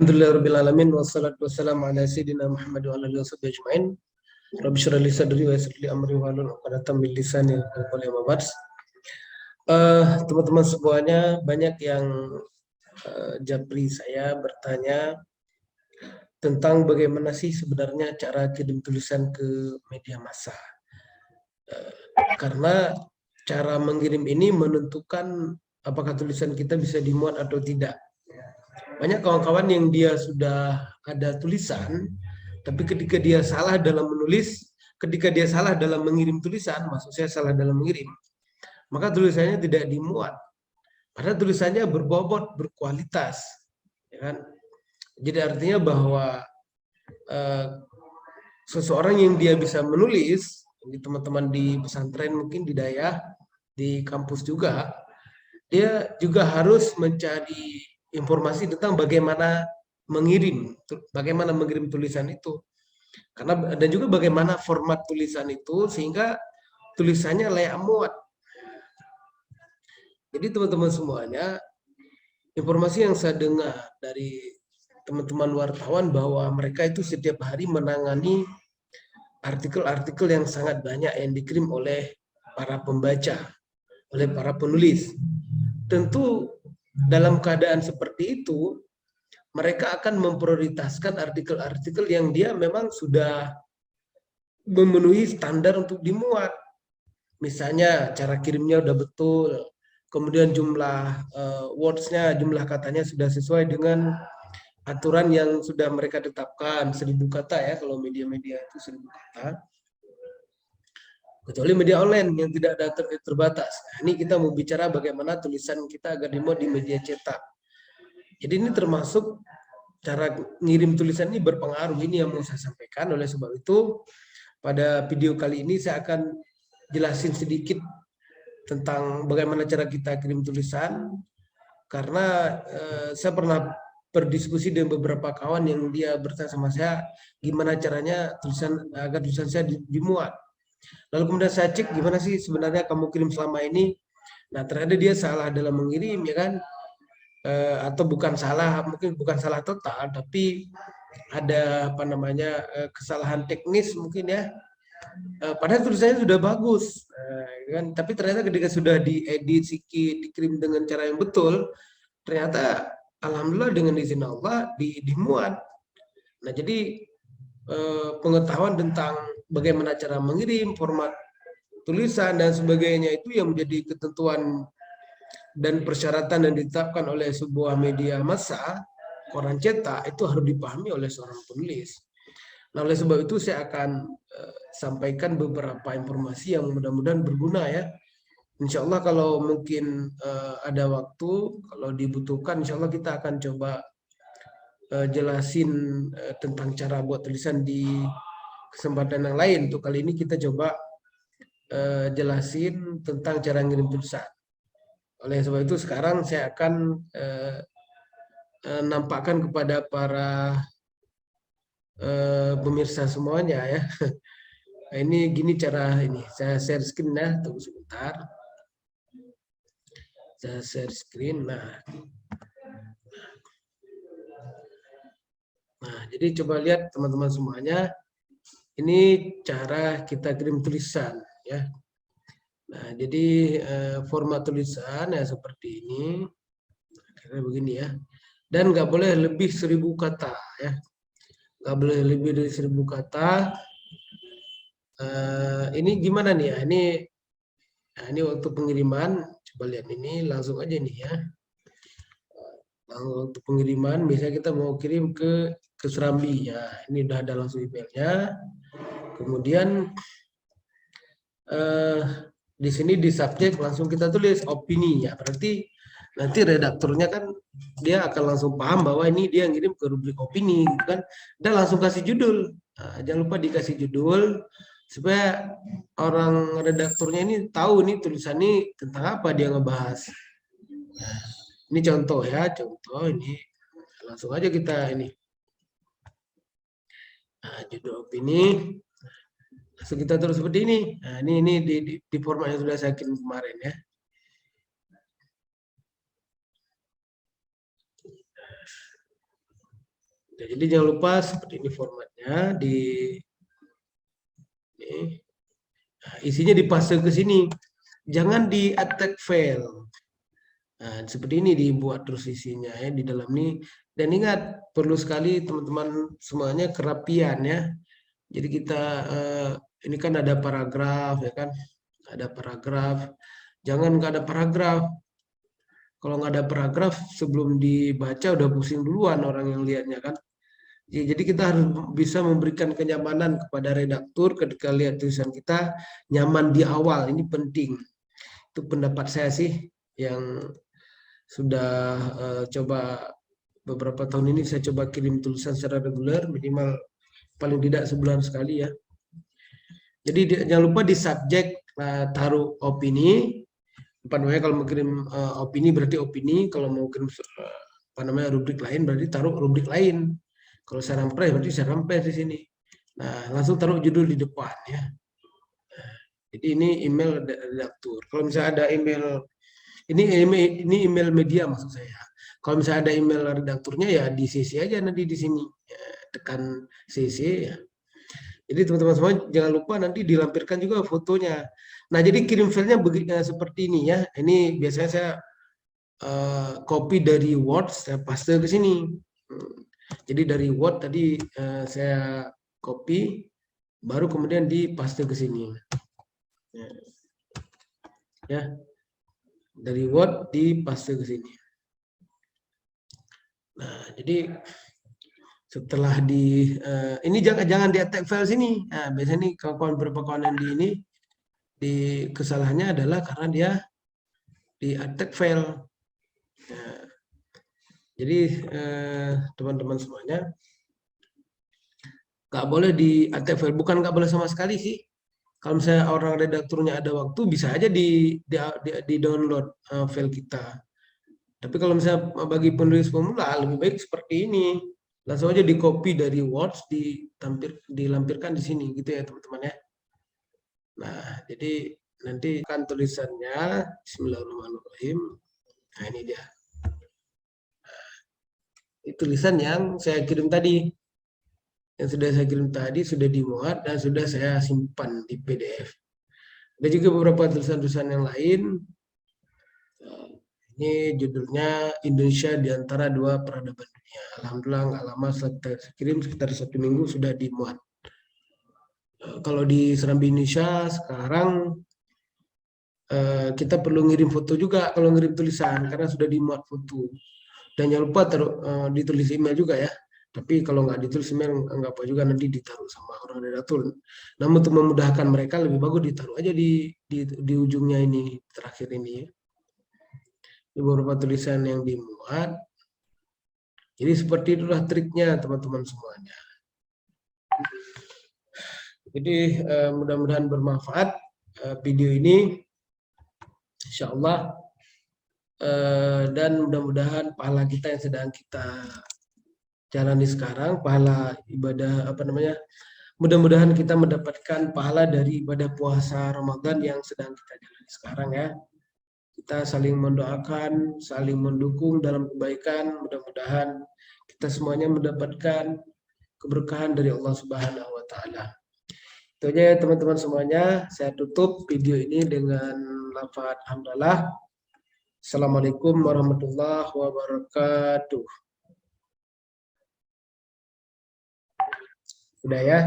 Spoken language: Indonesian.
Alhamdulillahirrabbilalamin wassalatu wassalamu ala sayyidina Muhammad wa ala alihi washabbihi ajma'in. Rabbi shrah li sadri wa yassir li amri wahlul 'uqdatam min lisani yafqahu qawli. Amma ba'd. Teman-teman semuanya, banyak yang japri saya bertanya tentang bagaimana sih sebenarnya cara kirim tulisan ke media massa. Karena cara mengirim ini menentukan apakah tulisan kita bisa dimuat atau tidak. Banyak kawan-kawan yang dia sudah ada tulisan, tapi ketika dia salah dalam menulis, ketika dia salah dalam mengirim tulisan, maksud saya salah dalam mengirim, maka tulisannya tidak dimuat. Padahal tulisannya berbobot, berkualitas. Ya kan? Jadi artinya bahwa seseorang yang dia bisa menulis, teman-teman di pesantren mungkin di daerah, di kampus juga, dia juga harus mencari informasi tentang bagaimana mengirim tulisan itu, karena dan juga bagaimana format tulisan itu sehingga tulisannya layak muat. Jadi teman-teman semuanya, informasi yang saya dengar dari teman-teman wartawan bahwa mereka itu setiap hari menangani artikel-artikel yang sangat banyak yang dikirim oleh para pembaca, oleh para penulis. Tentu dalam keadaan seperti itu, mereka akan memprioritaskan artikel-artikel yang dia memang sudah memenuhi standar untuk dimuat. Misalnya cara kirimnya udah betul, kemudian jumlah words-nya, jumlah katanya sudah sesuai dengan aturan yang sudah mereka tetapkan, 1000 kata ya, kalau media-media itu 1000 kata. Kecuali media online yang tidak ada terbatas. Nah, ini kita mau bicara bagaimana tulisan kita agar dimuat di media cetak. Jadi ini termasuk cara ngirim tulisan ini berpengaruh, ini yang mau saya sampaikan. Oleh sebab itu, pada video kali ini saya akan jelasin sedikit tentang bagaimana cara kita kirim tulisan, karena saya pernah berdiskusi dengan beberapa kawan yang dia bertanya sama saya gimana caranya agar tulisan saya dimuat. Lalu kemudian saya cek gimana sih sebenarnya kamu kirim selama ini. Nah, ternyata dia salah dalam mengirim, ya kan, atau bukan salah, mungkin bukan salah total, tapi ada apa namanya kesalahan teknis mungkin ya. Padahal tulisannya sudah bagus, kan? Tapi ternyata ketika sudah diedit sedikit, dikirim dengan cara yang betul, ternyata alhamdulillah dengan izin Allah dimuat. Nah, jadi pengetahuan tentang bagaimana cara mengirim, format tulisan dan sebagainya itu yang menjadi ketentuan dan persyaratan yang ditetapkan oleh sebuah media massa, koran cetak, itu harus dipahami oleh seorang penulis. Nah, oleh sebab itu saya akan sampaikan beberapa informasi yang mudah-mudahan berguna ya. Insya Allah kalau mungkin ada waktu, kalau dibutuhkan, insya Allah kita akan coba jelasin tentang cara buat tulisan di kesempatan yang lain. Untuk kali ini kita coba jelasin tentang cara ngirim tulisan. Oleh sebab itu sekarang saya akan nampakkan kepada para pemirsa semuanya ya. Nah, ini gini cara ini. Saya share screen ya, tunggu sebentar. Saya share screen. Nah, jadi coba lihat teman-teman semuanya. Ini cara kita kirim tulisan ya. Nah, jadi format tulisan ya seperti ini. Kayak begini ya. Dan nggak boleh lebih 1000 kata ya. Nggak boleh lebih dari 1000 kata. Ini gimana nih ya? Ini waktu pengiriman. Coba lihat ini langsung aja nih ya. Untuk pengiriman, misalnya kita mau kirim ke Serambi ya. Ini udah ada langsung emailnya. Kemudian di sini di subjek langsung kita tulis opini ya. Berarti nanti redakturnya kan dia akan langsung paham bahwa ini dia ngirim ke rubrik opini gitu kan. Dan langsung kasih judul. Nah, jangan lupa dikasih judul supaya orang redakturnya ini tahu nih tulisan ini tentang apa dia ngebahas. Nah, ini contoh ya, contoh ini langsung aja kita ini. Nah, judul opini. Langsung kita terus seperti ini. Nah, ini di format yang sudah saya kirim kemarin ya. Ya, jadi jangan lupa seperti ini formatnya di ini. Nah, isinya dipaste ke sini. Jangan di attack file. Nah, seperti ini dibuat terus isinya ya di dalam ini. Dan ingat perlu sekali teman-teman semuanya kerapian ya. Jadi kita ini kan ada paragraf ya kan, ada paragraf. Jangan nggak ada paragraf. Kalau nggak ada paragraf sebelum dibaca udah pusing duluan orang yang lihatnya kan. Ya, jadi kita harus bisa memberikan kenyamanan kepada redaktur ketika lihat tulisan kita nyaman di awal. Ini penting. Itu pendapat saya sih yang sudah coba beberapa tahun ini saya coba kirim tulisan secara reguler minimal paling tidak sebulan sekali ya. Jadi jangan lupa di subjek taruh opini. Apa namanya kalau mau kirim opini berarti opini, kalau mau kirim apa namanya rubrik lain berarti taruh rubrik lain. Kalau saran pres berarti saran pres di sini. Nah, langsung taruh judul di depan ya. Jadi ini email redaktur. Kalau misalnya ada email ini email media maksud saya. Kalau misalnya ada email redakturnya ya di CC aja nanti di sini. Ya, tekan CC ya. Jadi teman-teman semua jangan lupa nanti dilampirkan juga fotonya. Nah, jadi kirim filenya seperti ini ya. Ini biasanya saya copy dari Word, saya paste ke sini. Jadi dari Word tadi saya copy, baru kemudian dipaste ke sini. Ya, dari Word dipaste ke sini. Nah, jadi setelah ini jangan di attack file sini. Nah, biasanya nih kawan-kawan beberapa kawan yang di ini di kesalahannya adalah karena dia di attack file. Nah, jadi teman-teman semuanya nggak boleh di attack file, bukan nggak boleh sama sekali sih. Kalau misalnya orang redakturnya ada waktu bisa aja di download file kita. Tapi kalau misalnya bagi penulis pemula lebih baik seperti ini. Langsung aja di copy dari Word dilampirkan di sini gitu ya teman-teman ya. Nah, jadi nanti kan tulisannya Bismillahirrahmanirrahim. Nah, ini dia. Ini tulisan yang saya kirim tadi. Yang sudah saya kirim tadi sudah dimuat dan sudah saya simpan di PDF. Ada juga beberapa tulisan-tulisan yang lain. Ini judulnya Indonesia di antara dua peradaban dunia. Alhamdulillah nggak lama setelah saya kirim sekitar 1 minggu sudah dimuat. Kalau di Serambi Indonesia sekarang kita perlu ngirim foto juga kalau ngirim tulisan karena sudah dimuat foto. Dan jangan lupa ditulis email juga ya. Tapi kalau nggak ditulis email nggak apa juga nanti ditaruh sama orang redaktur. Namun untuk memudahkan mereka lebih bagus ditaruh aja di ujungnya ini terakhir ini. Ini beberapa tulisan yang dimuat. Jadi seperti itulah triknya teman-teman semuanya. Jadi mudah-mudahan bermanfaat video ini. Insya Allah. Dan mudah-mudahan pahala kita yang sedang kita jalani sekarang, pahala ibadah apa namanya, mudah-mudahan kita mendapatkan pahala dari ibadah puasa Ramadan yang sedang kita jalani sekarang ya. Kita saling mendoakan, saling mendukung dalam kebaikan. Mudah-mudahan kita semuanya mendapatkan keberkahan dari Allah Subhanahu wa taala. Itu aja ya teman-teman semuanya. Saya tutup video ini dengan lafaz hamdalah. Assalamualaikum warahmatullahi wabarakatuh. Udah ya.